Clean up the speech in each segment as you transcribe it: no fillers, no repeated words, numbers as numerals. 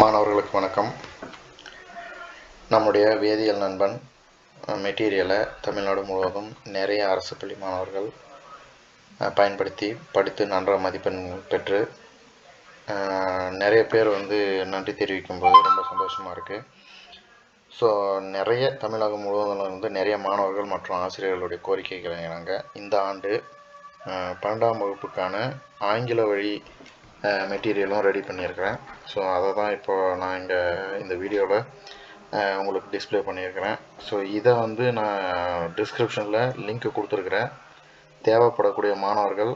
மாணவர்களுக்கு வணக்கம். நம்முடைய வேதியியல் நண்பன் மெட்டீரியலை தமிழ்நாடு முழுவதும் நிறைய அரசு பள்ளி மாணவர்கள் பயன்படுத்தி படித்து நன்ற மதிப்பெண் பெற்று நிறைய பேர் நன்றி தெரிவிக்கும்போது ரொம்ப சந்தோஷமாக இருக்குது. ஸோ நிறைய தமிழகம் முழுவதும் நிறைய மாணவர்கள் மற்றும் ஆசிரியர்களுடைய கோரிக்கைகளை நாங்கள் இந்த ஆண்டு 12ஆம் வகுப்புக்கான ஆங்கில வழி மெட்டீரியலும் ரெடி பண்ணியிருக்கிறேன். ஸோ அதை தான் இப்போது நான் இந்த வீடியோவில் உங்களுக்கு டிஸ்பிளே பண்ணியிருக்கிறேன். ஸோ இதை நான் டிஸ்கிரிப்ஷனில் லிங்க் கொடுத்துருக்குறேன். தேவைப்படக்கூடிய மாணவர்கள்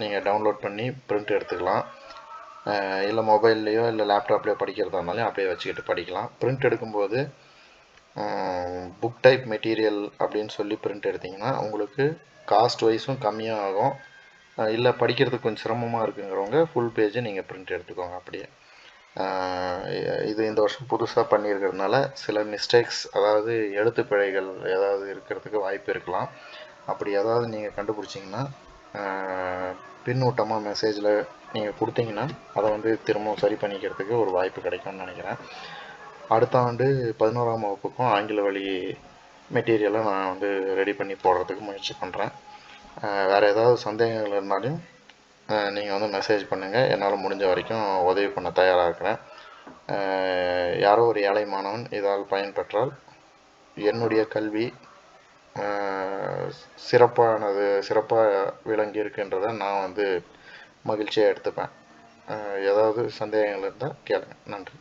நீங்கள் டவுன்லோட் பண்ணி பிரிண்ட் எடுத்துக்கலாம். இல்லை மொபைல்லையோ இல்லை லேப்டாப்லேயோ படிக்கிறதா இருந்தாலும் அப்படியே வச்சுக்கிட்டு படிக்கலாம். பிரிண்ட் எடுக்கும்போது புக் டைப் மெட்டீரியல் அப்படின்னு சொல்லி பிரிண்ட் எடுத்திங்கன்னா உங்களுக்கு காஸ்ட் வைஸும் கம்மியாக ஆகும். இல்லை படிக்கிறதுக்கு கொஞ்சம் சிரமமாக இருக்குங்கிறவங்க ஃபுல் பேஜை நீங்கள் பிரிண்ட் எடுத்துக்கோங்க. அப்படியே இது இந்த வருஷம் புதுசாக பண்ணியிருக்கிறதுனால சில மிஸ்டேக்ஸ், அதாவது எழுத்து பிழைகள் ஏதாவது இருக்கிறதுக்கு வாய்ப்பு இருக்கலாம். அப்படி ஏதாவது நீங்கள் கண்டுபிடிச்சிங்கன்னா பின்னூட்டமாக மெசேஜில் நீங்கள் கொடுத்தீங்கன்னா அதை திரும்ப சரி பண்ணிக்கிறதுக்கு ஒரு வாய்ப்பு கிடைக்கும்னு நினைக்கிறேன். அடுத்த ஆண்டு 11ஆம் வகுப்புக்கும் ஆங்கில வழி மெட்டீரியலை நான் ரெடி பண்ணி போடுறதுக்கு முயற்சி பண்ணுறேன். வேறு ஏதாவது சந்தேகங்கள் இருந்தாலும் நீங்கள் மெசேஜ் பண்ணுங்கள். என்னால் முடிஞ்ச வரைக்கும் உதவி பண்ண தயாராக இருக்கிறேன். யாரோ ஒரு ஏழை மாணவன் இதால் பயன்பெற்றால் என்னுடைய கல்வி சிறப்பாக விளங்கி இருக்குன்றதை நான் மகிழ்ச்சியாக எடுத்துப்பேன். ஏதாவது சந்தேகங்கள் இருந்தால் கேளுங்க. நன்றி.